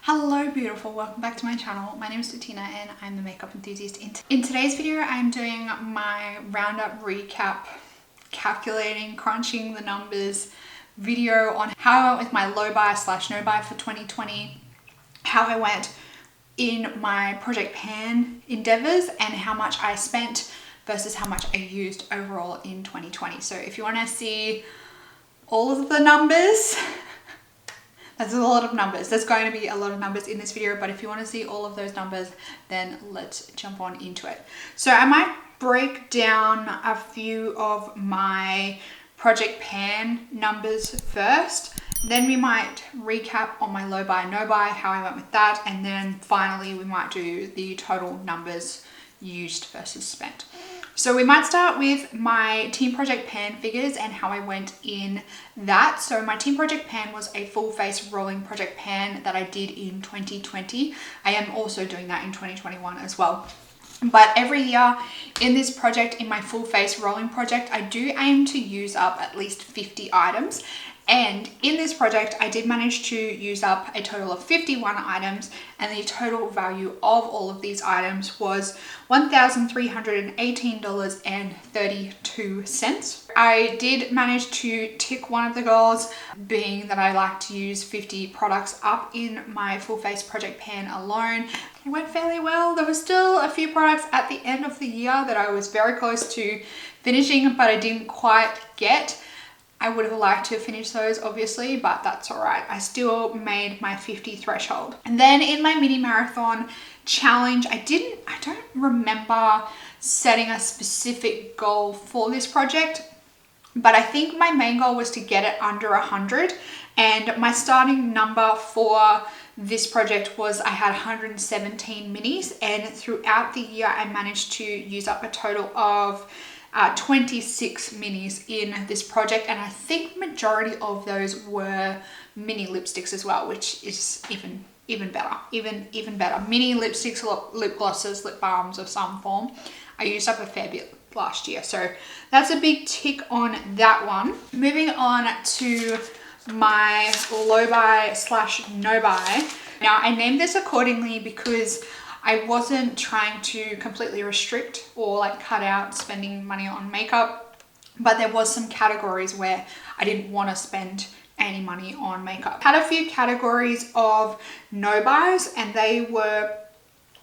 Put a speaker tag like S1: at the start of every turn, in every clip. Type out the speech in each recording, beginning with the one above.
S1: Hello beautiful, welcome back to my channel. My name is Tina and I'm the makeup enthusiast. In today's video I'm doing my roundup recap, calculating, crunching the numbers video on how I went with my low buy / no buy for 2020, how I went in my project pan endeavors, and how much I spent versus how much I used overall in 2020. So if you want to see all of the numbers, that's a lot of numbers. There's going to be a lot of numbers in this video, but if you want to see all of those numbers, then let's jump on into it. So I might break down a few of my project pan numbers first, then we might recap on my low buy, no buy, how I went with that, and then finally we might do the total numbers used versus spent. So we might start with my Team Project Pan figures and how I went in that. So my Team Project Pan was a full face rolling project pan that I did in 2020. I am also doing that in 2021 as well. But every year in this project, in my full face rolling project, I do aim to use up at least 50 items. And in this project, I did manage to use up a total of 51 items, and the total value of all of these items was $1,318.32. I did manage to tick one of the goals, being that I like to use 50 products up in my full face project pan alone. It went fairly well. There was still a few products at the end of the year that I was very close to finishing, but I didn't quite get. I would have liked to finish those obviously, but that's all right. I still made my 50 threshold. And then in my mini marathon challenge, I don't remember setting a specific goal for this project, but I think my main goal was to get it under 100. And my starting number for this project was I had 117 minis, and throughout the year I managed to use up a total of 26 minis in this project, and I think majority of those were mini lipsticks as well, which is even better, even better. Mini lipsticks, lip glosses, lip balms of some form. I used up a fair bit last year, so that's a big tick on that one. Moving on to my low buy / no buy. Now I named this accordingly because I wasn't trying to completely restrict or like cut out spending money on makeup, but there was some categories where I didn't want to spend any money on makeup. Had a few categories of no buys, and they were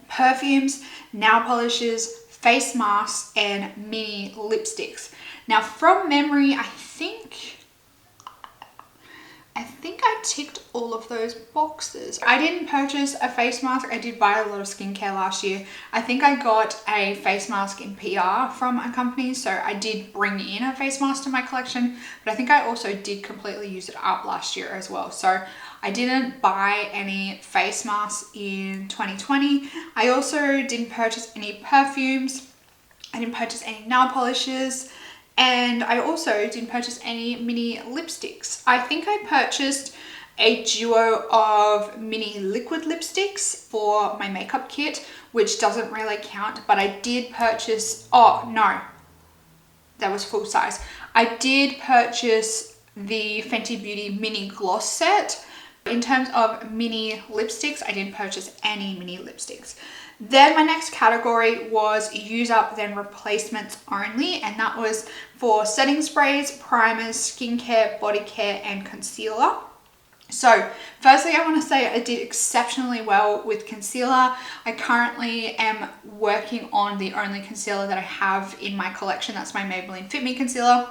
S1: perfumes, nail polishes, face masks, and mini lipsticks. Now from memory, I think I ticked all of those boxes. I didn't purchase a face mask. I did buy a lot of skincare last year. I think I got a face mask in PR from a company, so I did bring in a face mask to my collection, but I think I also did completely use it up last year as well. So I didn't buy any face masks in 2020. I also didn't purchase any perfumes. I didn't purchase any nail polishes. And I also didn't purchase any mini lipsticks. I think I purchased a duo of mini liquid lipsticks for my makeup kit, which doesn't really count, but I did purchase, oh no, that was full size. I did purchase the Fenty Beauty mini gloss set. In terms of mini lipsticks, I didn't purchase any mini lipsticks. Then my next category was use up then replacements only, and that was for setting sprays, primers, skincare, body care, and concealer. So firstly, I want to say I did exceptionally well with concealer. I currently am working on the only concealer that I have in my collection. That's my Maybelline Fit Me concealer.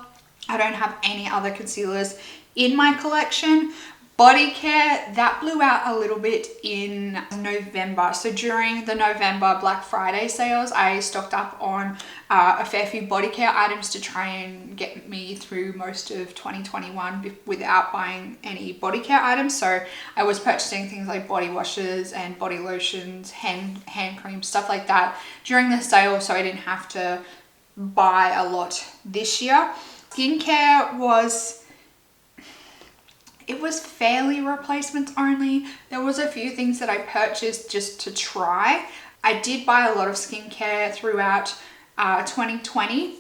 S1: I don't have any other concealers in my collection. Body care, that blew out a little bit in November. So during the November Black Friday sales, I stocked up on a fair few body care items to try and get me through most of 2021 without buying any body care items. So I was purchasing things like body washes and body lotions, hand cream, stuff like that during the sale, so I didn't have to buy a lot this year. Skincare was fairly replacements only. There was a few things that I purchased just to try. I did buy a lot of skincare throughout 2020.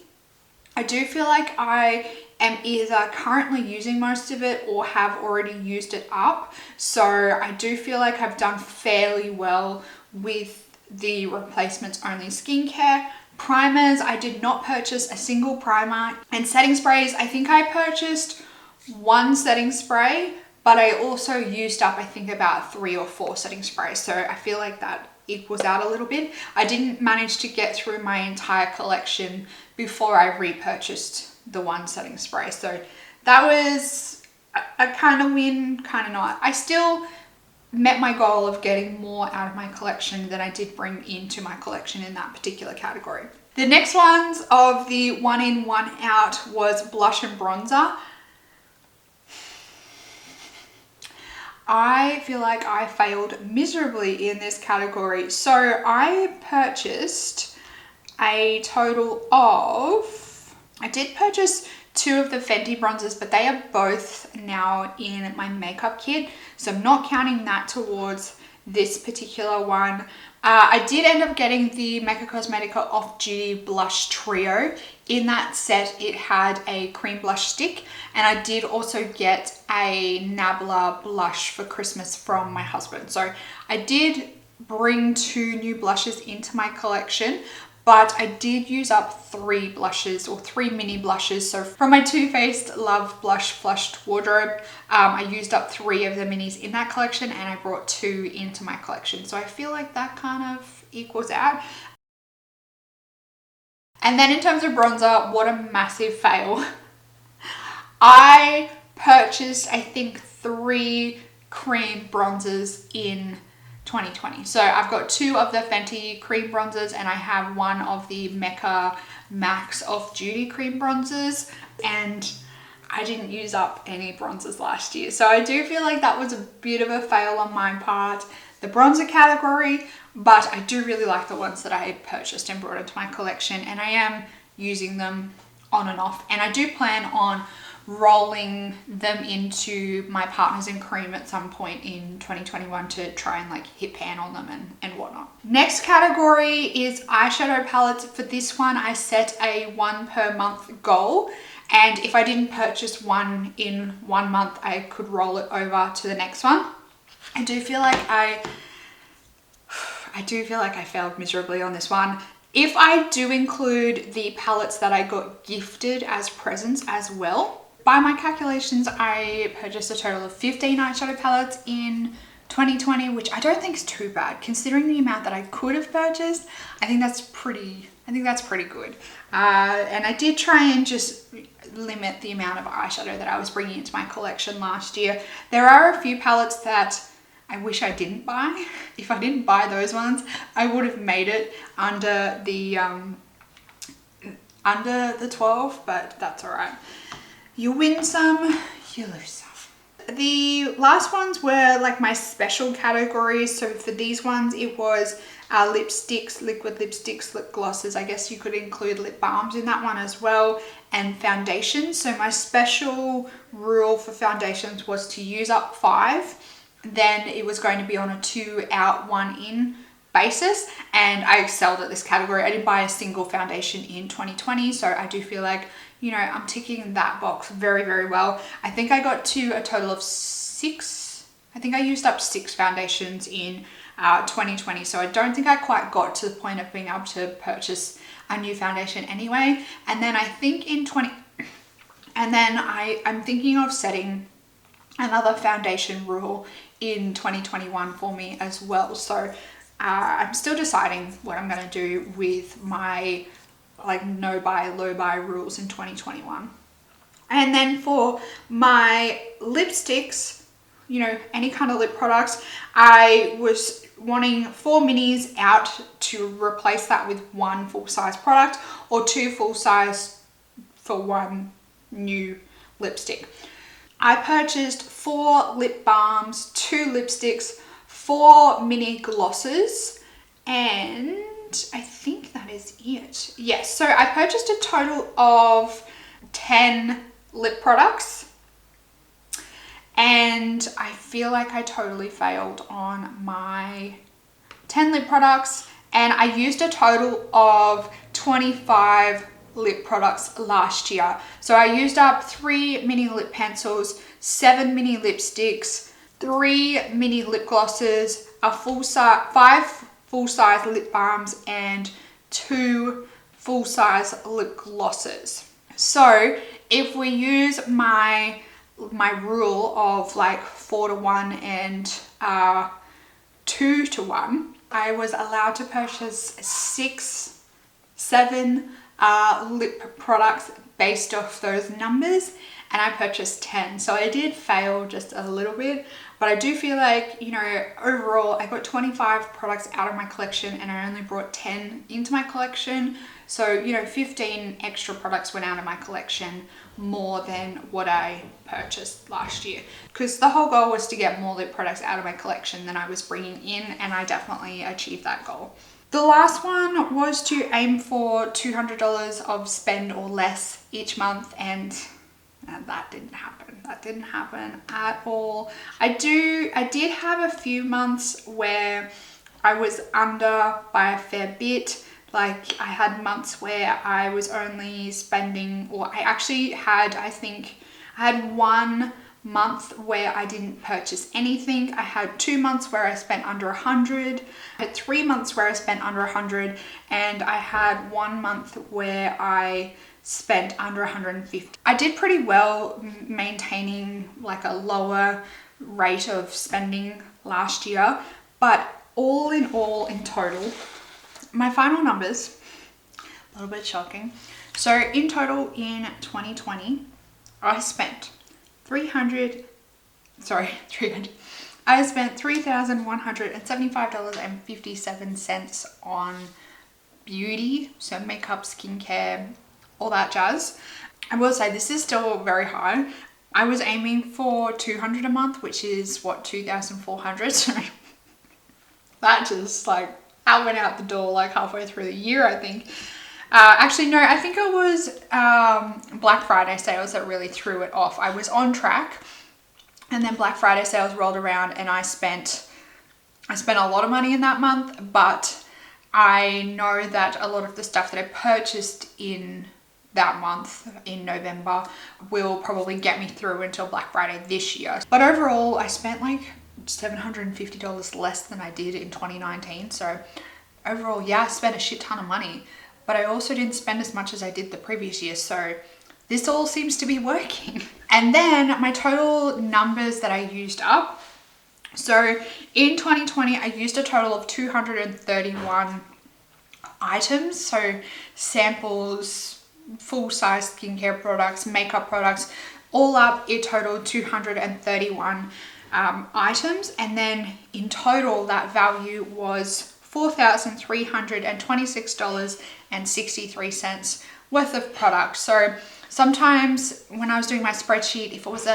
S1: I do feel like I am either currently using most of it or have already used it up. So I do feel like I've done fairly well with the replacements only skincare. Primers, I did not purchase a single primer. And setting sprays, I think I purchased one setting spray, but I also used up, I think, about 3 or 4 setting sprays. So I feel like that equals out a little bit. I didn't manage to get through my entire collection before I repurchased the one setting spray. So that was a kind of win, kind of not. I still met my goal of getting more out of my collection than I did bring into my collection in that particular category. The next ones of the one in, one out was blush and bronzer. I feel like I failed miserably in this category. So I purchased a total of, I did purchase 2 of the Fenty bronzers, but they are both now in my makeup kit. So I'm not counting that towards this particular one. I did end up getting the Mecca Cosmetica Off Duty Blush Trio. In that set, it had a cream blush stick, and I did also get a Nabla blush for Christmas from my husband. So I did bring 2 new blushes into my collection, but I did use up 3 blushes, or 3 mini blushes. So from my Too Faced Love Blush Flushed Wardrobe, I used up 3 of the minis in that collection, and I brought 2 into my collection. So I feel like that kind of equals out. And then in terms of bronzer, what a massive fail. I purchased, I think, 3 cream bronzers in 2020. So I've got 2 of the Fenty cream bronzers, and I have 1 of the Mecca Max Off Duty cream bronzers, and I didn't use up any bronzers last year. So I do feel like that was a bit of a fail on my part, the bronzer category, but I do really like the ones that I purchased and brought into my collection, and I am using them on and off, and I do plan on rolling them into my Partners in Cream at some point in 2021 to try and like hit pan on them and whatnot. Next category is eyeshadow palettes. For this one, I set a 1 per month goal, and if I didn't purchase one in 1 month, I could roll it over to the next one. I do feel like I failed miserably on this one. If I do include the palettes that I got gifted as presents as well, by my calculations, I purchased a total of 15 eyeshadow palettes in 2020, which I don't think is too bad considering the amount that I could have purchased. I think that's pretty good. And I did try and just limit the amount of eyeshadow that I was bringing into my collection last year. There are a few palettes that I wish I didn't buy. If I didn't buy those ones, I would have made it under the 12, but that's all right. You win some, you lose some. The last ones were like my special categories. So for these ones, it was lipsticks, liquid lipsticks, lip glosses. I guess you could include lip balms in that one as well, and foundations. So my special rule for foundations was to use up 5. Then it was going to be on a 2 out, 1 in basis, and I excelled at this category. I didn't buy a single foundation in 2020, so I do feel like, you know, I'm ticking that box very, very well. I think I got to a total of 6. I think I used up 6 foundations in 2020, so I don't think I quite got to the point of being able to purchase a new foundation anyway. And then I think I'm thinking of setting another foundation rule in 2021 for me as well. So I'm still deciding what I'm going to do with my like no buy, low buy rules in 2021. And then for my lipsticks, you know, any kind of lip products, I was wanting 4 minis out to replace that with 1 full-size product, or 2 full-size for 1 new lipstick. I purchased 4 lip balms, 2 lipsticks, 4 mini glosses, and I think that is it. Yes, so I purchased a total of 10 lip products, and I feel like I totally failed on my 10 lip products, and I used a total of 25 lip products last year. So I used up 3 mini lip pencils, 7 mini lipsticks, 3 mini lip glosses, a full size, 5 full-size lip balms, and 2 full-size lip glosses. So if we use my rule of like 4 to 1 and 2 to 1, I was allowed to purchase 7 lip products based off those numbers, and I purchased 10. So I did fail just a little bit, but I do feel like, you know, overall I got 25 products out of my collection and I only brought 10 into my collection. So, you know, 15 extra products went out of my collection, more than what I purchased last year, because the whole goal was to get more lip products out of my collection than I was bringing in, and I definitely achieved that goal. The last one was to aim for $200 of spend or less each month, and that didn't happen. That didn't happen at all. I did have a few months where I was under by a fair bit. Like I had months where I was only spending, or I actually had, I think I had 1 month where I didn't purchase anything. I had 2 months where I spent under 100. I had 3 months where I spent under 100, and I had 1 month where I spent under 150. I did pretty well maintaining like a lower rate of spending last year, but all in total, my final numbers, a little bit shocking. So in total in 2020, I spent I spent $3,175.57 on beauty, so makeup, skincare, all that jazz. I will say this is still very high. I was aiming for $200 a month, which is what, $2,400. So that just like, I went out the door like halfway through the year, I think. Actually, no, I think it was Black Friday sales that really threw it off. I was on track, and then Black Friday sales rolled around and I spent a lot of money in that month, but I know that a lot of the stuff that I purchased in that month in November will probably get me through until Black Friday this year. But overall, I spent like $750 less than I did in 2019. So overall, yeah, I spent a shit ton of money, but I also didn't spend as much as I did the previous year. So this all seems to be working. And then my total numbers that I used up. So in 2020, I used a total of 231 items. So samples, full-size skincare products, makeup products, all up, it totaled 231 items. And then in total, that value was $4,326.63 worth of product. So sometimes when I was doing my spreadsheet, if it was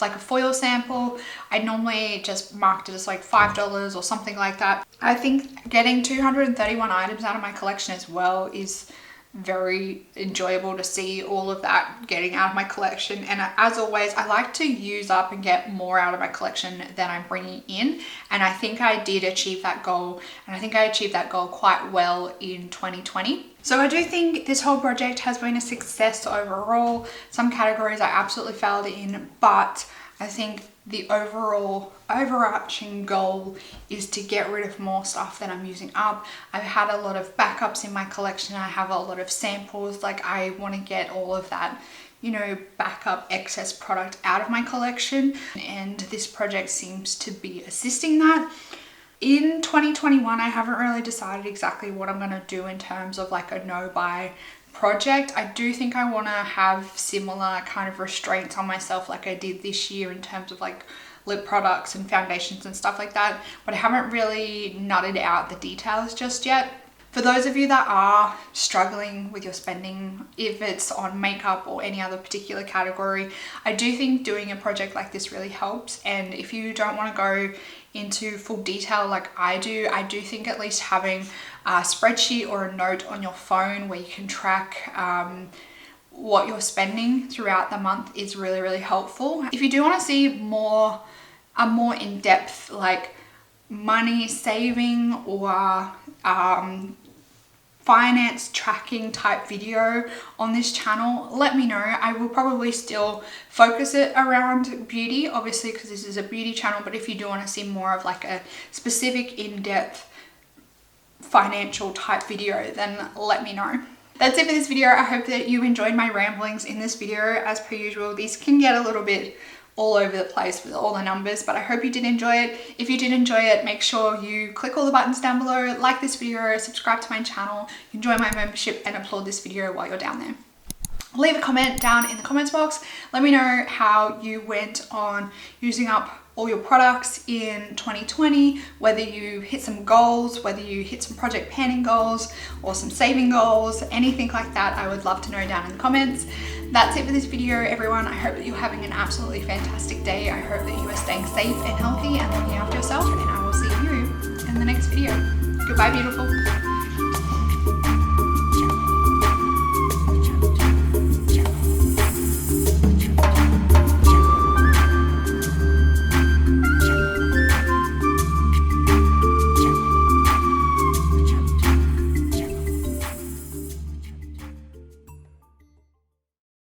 S1: like a foil sample, I normally just marked it as like $5 or something like that. I think getting 231 items out of my collection as well is very enjoyable to see all of that getting out of my collection. And as always, I like to use up and get more out of my collection than I'm bringing in, and I think I did achieve that goal, and I think I achieved that goal quite well in 2020. So I do think this whole project has been a success overall. Some categories I absolutely failed in, but I think the overall overarching goal is to get rid of more stuff that I'm using up. I've had a lot of backups in my collection. I have a lot of samples. Like I want to get all of that, you know, backup excess product out of my collection, and this project seems to be assisting that. In 2021, I haven't really decided exactly what I'm going to do in terms of like a no-buy project. I do think I want to have similar kind of restraints on myself like I did this year in terms of like lip products and foundations and stuff like that, but I haven't really nutted out the details just yet. For those of you that are struggling with your spending, if it's on makeup or any other particular category, I do think doing a project like this really helps. And if you don't want to go into full detail like I do think at least having a spreadsheet or a note on your phone where you can track what you're spending throughout the month is really, really helpful. If you do want to see a more in-depth like money saving or finance tracking type video on this channel, let me know. I will probably still focus it around beauty, obviously, because this is a beauty channel, but if you do want to see more of like a specific in-depth financial type video, then let me know. That's it for this video. I hope that you enjoyed my ramblings in this video. As per usual, these can get a little bit all over the place with all the numbers, but I hope you did enjoy it. If you did enjoy it, make sure you click all the buttons down below, like this video, subscribe to my channel, enjoy my membership, and applaud this video while you're down there. Leave a comment down in the comments box. Let me know how you went on using up all your products in 2020, whether you hit some goals, whether you hit some project planning goals or some saving goals, anything like that. I would love to know down in the comments. That's it for this video, everyone. I hope that you're having an absolutely fantastic day. I hope that you are staying safe and healthy and looking after yourself, and I will see you in the next video. Goodbye, beautiful.